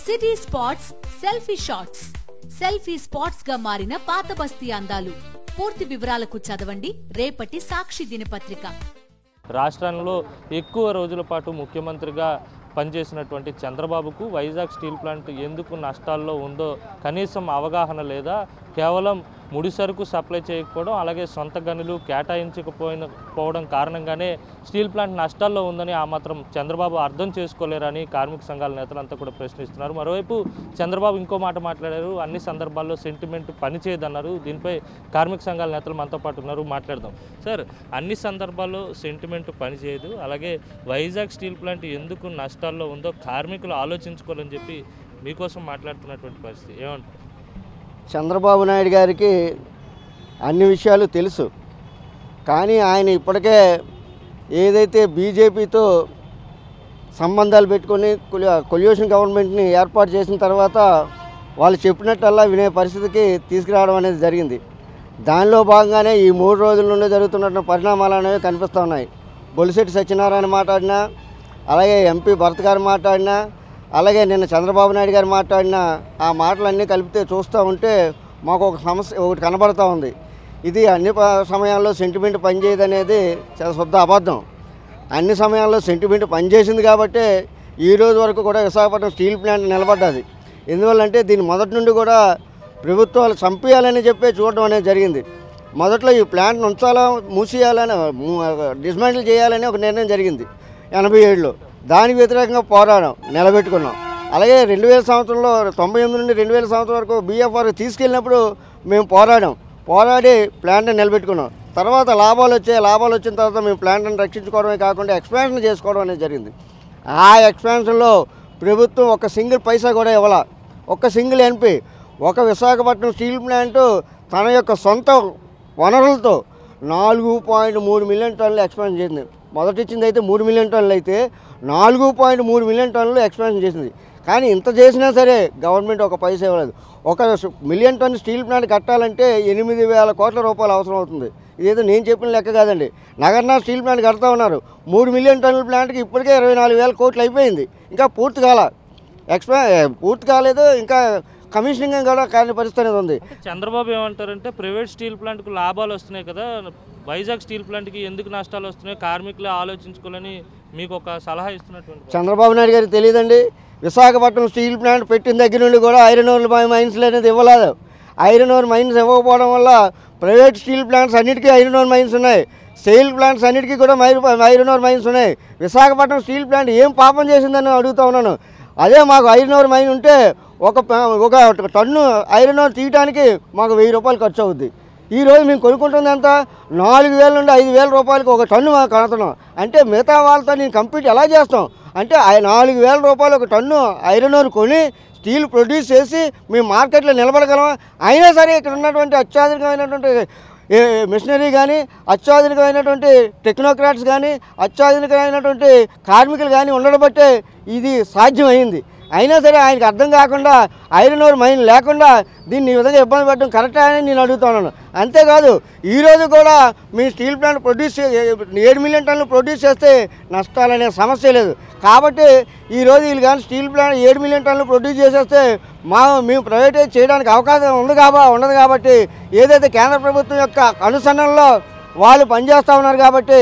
City spots selfie shots. Selfie spots గా మారిన పాత బస్తీ అందాలు. పూర్తి వివరాలకు చదవండి రేపటి సాక్షి దినపత్రిక. రాష్ట్రంలో ఎక్కువ రోజుల పాటు ముఖ్యమంత్రిగా పనిచేసినటువంటి చంద్రబాబుకు వైజాగ్ స్టీల్ ప్లాంట్ ఎందుకు నష్టాల్లో ఉందో కనీసం అవగాహన లేదా, కేవలం ముడి సరుకు సప్లై చేయకపోవడం, అలాగే సొంత గనులు కేటాయించకపోవడం కారణంగానే స్టీల్ ప్లాంట్ నష్టాల్లో ఉందని ఆ మాత్రం చంద్రబాబు అర్థం చేసుకోలేరని కార్మిక సంఘాల నేతలంతా కూడా ప్రశ్నిస్తున్నారు. మరోవైపు చంద్రబాబు ఇంకో మాట మాట్లాడారు, అన్ని సందర్భాల్లో సెంటిమెంట్ పనిచేయదన్నారు. దీనిపై కార్మిక సంఘాల నేతలు మనతో పాటు ఉన్నారు, మాట్లాడదాం. సార్, అన్ని సందర్భాల్లో సెంటిమెంట్ పనిచేయదు, అలాగే వైజాగ్ స్టీల్ ప్లాంట్ ఎందుకు నష్టాల్లో ఉందో కార్మికులు ఆలోచించుకోవాలని చెప్పి మీకోసం మాట్లాడుతున్నటువంటి పరిస్థితి ఏమంటారు? చంద్రబాబు నాయుడు గారికి అన్ని విషయాలు తెలుసు, కానీ ఆయన ఇప్పటికే ఏదైతే బీజేపీతో సంబంధాలు పెట్టుకొని కొల్యూషన్ గవర్నమెంట్ని ఏర్పాటు చేసిన తర్వాత వాళ్ళు చెప్పినట్టల్లా వినే పరిస్థితికి తీసుకురావడం అనేది జరిగింది. దానిలో భాగంగానే ఈ 3 రోజుల నుండి జరుగుతున్న పరిణామాలు అనేవి కనిపిస్తూ ఉన్నాయి. బొలిశెట్టి సత్యనారాయణ మాట్లాడినా, అలాగే ఎంపీ భరత్ గారు మాట్లాడినా, అలాగే నిన్న చంద్రబాబు నాయుడు గారు మాట్లాడిన ఆ మాటలన్నీ కలిపితే చూస్తూ ఉంటే మాకు ఒక సమస్య ఒకటి కనబడుతూ ఉంది. ఇది అన్ని సమయాల్లో సెంటిమెంట్ పనిచేయదనేది చాలా శుద్ధ అబద్ధం. అన్ని సమయాల్లో సెంటిమెంట్ పనిచేసింది కాబట్టి ఈ రోజు వరకు కూడా విశాఖపట్నం స్టీల్ ప్లాంట్ నిలబడ్డది. ఎందువల్లంటే దీన్ని మొదటి నుండి కూడా ప్రభుత్వాలు చంపేయాలని చెప్పి చూడడం అనేది జరిగింది. మొదట్లో ఈ ప్లాంట్ను ఉంచాలా, మూసేయాలని, డిస్మాంటిల్ చేయాలని ఒక నిర్ణయం జరిగింది 87లో. దానికి వ్యతిరేకంగా పోరాటం నిలబెట్టుకున్నాం. అలాగే 2000 సంవత్సరంలో 98 నుండి 2000 సంవత్సరం వరకు BFR తీసుకెళ్ళినప్పుడు మేము పోరాడి ప్లాంట్ని నిలబెట్టుకున్నాం. తర్వాత లాభాలు వచ్చిన తర్వాత మేము ప్లాంట్ని రక్షించుకోవడమే కాకుండా ఎక్స్పాన్షన్ చేసుకోవడం అనేది జరిగింది. ఆ ఎక్స్పాన్షన్లో ప్రభుత్వం ఒక సింగిల్ పైసా కూడా ఇవ్వాల. ఒక సింగిల్ ఎంపీ ఒక విశాఖపట్నం స్టీల్ ప్లాంటు తన యొక్క సొంత వనరులతో 4.3 మిలియన్ టన్నులు ఎక్స్పాన్షన్ చేసింది. మొదటి ఇచ్చింది అయితే 3 మిలియన్ టన్నులు అయితే 4.3 మిలియన్ టన్నులు ఎక్స్పాన్షన్ చేసింది. కానీ ఇంత చేసినా సరే గవర్నమెంట్ ఒక పైసా ఇవ్వలేదు. 1 మిలియన్ టన్ను స్టీల్ ప్లాంట్ కట్టాలంటే 8,000 కోట్ల రూపాయలు అవసరం అవుతుంది. ఇదేదో నేను చెప్పిన లెక్క కాదండి. నగర్నాథ్ స్టీల్ ప్లాంట్ కడతా ఉన్నారు. 3 మిలియన్ టన్నుల ప్లాంట్కి ఇప్పటికే 24,000 కోట్లు అయిపోయింది. ఇంకా పూర్తి కాలేదు. ఇంకా కమిషనింగ్ కూడా కాని పరిస్థితి అనేది ఉంది. చంద్రబాబు ఏమంటారంటే, ప్రైవేట్ స్టీల్ ప్లాంట్కు లాభాలు వస్తున్నాయి కదా, వైజాగ్ స్టీల్ ప్లాంట్కి ఎందుకు నష్టాలు వస్తున్నాయి, కార్మికులు ఆలోచించుకోవాలని మీకు ఒక సలహా ఇస్తున్నటువంటి. చంద్రబాబు నాయుడు గారికి తెలియదండి. విశాఖపట్నం స్టీల్ ప్లాంట్ పెట్టిన దగ్గర నుండి కూడా ఐరన్ ఓర్ మైన్స్లు అనేది ఇవ్వలేదు. ఐరన్ ఓర్ మైన్స్ ఇవ్వకపోవడం వల్ల ప్రైవేట్ స్టీల్ ప్లాంట్స్ అన్నిటికీ ఐరన్ ఓర్ మైన్స్ ఉన్నాయి. సెయిల్ ప్లాంట్స్ అన్నిటికీ కూడా ఐరన్ ఓర్ మైన్స్ ఉన్నాయి. విశాఖపట్నం స్టీల్ ప్లాంట్ ఏం పాపం చేసిందని అడుగుతూ ఉన్నాను. అదే మాకు ఐరన్ ఓర్ మైన్ ఉంటే ఒక టన్ను ఐరన్ ఓర్ తీయడానికి మాకు 1000 రూపాయలు ఖర్చు అవుద్ది. ఈరోజు మేము కొనుక్కుంటుంది ఎంత? 4,000 నుండి 5,000 రూపాయలకి ఒక టన్ను మాకు కడుతున్నాం. అంటే మిగతా వాళ్ళతో నేను కంపీట్ ఎలా చేస్తాం? అంటే 4,000 రూపాయలు ఒక టన్ను ఐరన్ ఓర్ కొని స్టీల్ ప్రొడ్యూస్ చేసి మేము మార్కెట్లో నిలబడగలం. అయినా సరే ఇక్కడ ఉన్నటువంటి అత్యాధునికమైనటువంటి మిషనరీ కానీ, అత్యాధునికమైనటువంటి టెక్నోక్రాట్స్ కానీ, అత్యాధునికమైనటువంటి కార్మికులు కానీ ఉండడం బట్టే ఇది సాధ్యమైంది. అయినా సరే ఆయనకు అర్థం కాకుండా ఐరన్ ఓర్ మైన్ లేకుండా దీన్ని ఈ విధంగా ఇబ్బంది పెట్టడం కరెక్టా అని నేను అడుగుతున్నాను. అంతేకాదు ఈరోజు కూడా మీ స్టీల్ ప్లాంట్ 7 మిలియన్ టన్నులు ప్రొడ్యూస్ చేస్తే నష్టాలనే సమస్య లేదు. కాబట్టి ఈరోజు వీళ్ళు కానీ స్టీల్ ప్లాంట్ 7 మిలియన్ టన్నులు ప్రొడ్యూస్ చేసేస్తే మేము ప్రైవేటైజ్ చేయడానికి అవకాశం ఉండదు. కాబట్టి ఏదైతే కేంద్ర ప్రభుత్వం యొక్క అనుసరణలో వాళ్ళు పనిచేస్తూ ఉన్నారు కాబట్టి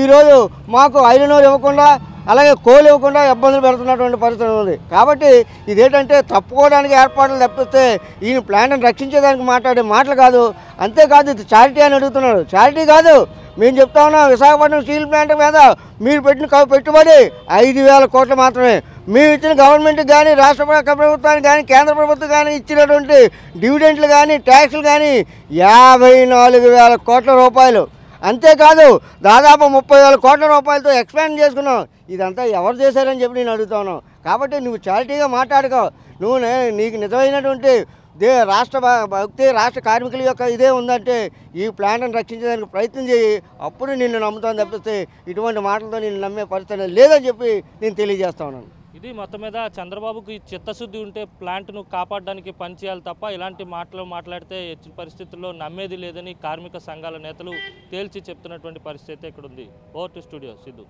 ఈరోజు మాకు ఐరన్ ఓర్ ఇవ్వకుండా, అలాగే కోల్ ఇవ్వకుండా ఇబ్బందులు పెడుతున్నటువంటి పరిస్థితి ఉంది. కాబట్టి ఇదేంటంటే తప్పుకోవడానికి ఏర్పాట్లు తప్పిస్తే ఈయన ప్లాంట్ని రక్షించేదానికి మాట్లాడే మాటలు కాదు. అంతేకాదు ఇది చారిటీ అని అడుగుతున్నాడు. చారిటీ కాదు, మేము చెప్తా ఉన్నాం. విశాఖపట్నం స్టీల్ ప్లాంట్ మీద మీరు పెట్టిన పెట్టుబడి 5,000 కోట్లు మాత్రమే. మేము ఇచ్చిన గవర్నమెంట్కి కానీ, రాష్ట్ర ప్రభుత్వానికి కానీ, కేంద్ర ప్రభుత్వం కానీ ఇచ్చినటువంటి డివిడెంట్లు కానీ, ట్యాక్సులు కానీ 54,000 కోట్ల రూపాయలు. అంతేకాదు దాదాపు 30,000 కోట్ల రూపాయలతో ఎక్స్పాండ్ చేసుకున్నాం. ఇదంతా ఎవరు చేశారని చెప్పి నేను అడుగుతాను. కాబట్టి నువ్వు చారిటీగా మాట్లాడుకో. నీకు నిజమైనటువంటి రాష్ట్ర భక్తి, రాష్ట్ర కార్మికుల యొక్క ఇదే ఉందంటే ఈ ప్లాంట్ని రక్షించడానికి ప్రయత్నం చేయి. అప్పుడు నిన్ను నమ్ముతాను తప్పిస్తే ఇటువంటి మాటలతో నేను నమ్మే పరిస్థితి లేదని చెప్పి నేను తెలియజేస్తా ఉన్నాను. ఇది మొత్తం మీద చంద్రబాబుకి చిత్తశుద్ధి ఉంటే ప్లాంట్ను కాపాడడానికి పనిచేయాలి తప్ప ఇలాంటి మాటలు మాట్లాడితే ఎట్టి పరిస్థితుల్లో నమ్మేది లేదని కార్మిక సంఘాల నేతలు తేల్చి చెప్తున్నటువంటి పరిస్థితి ఇక్కడ ఉంది. Over to studio Siddhu.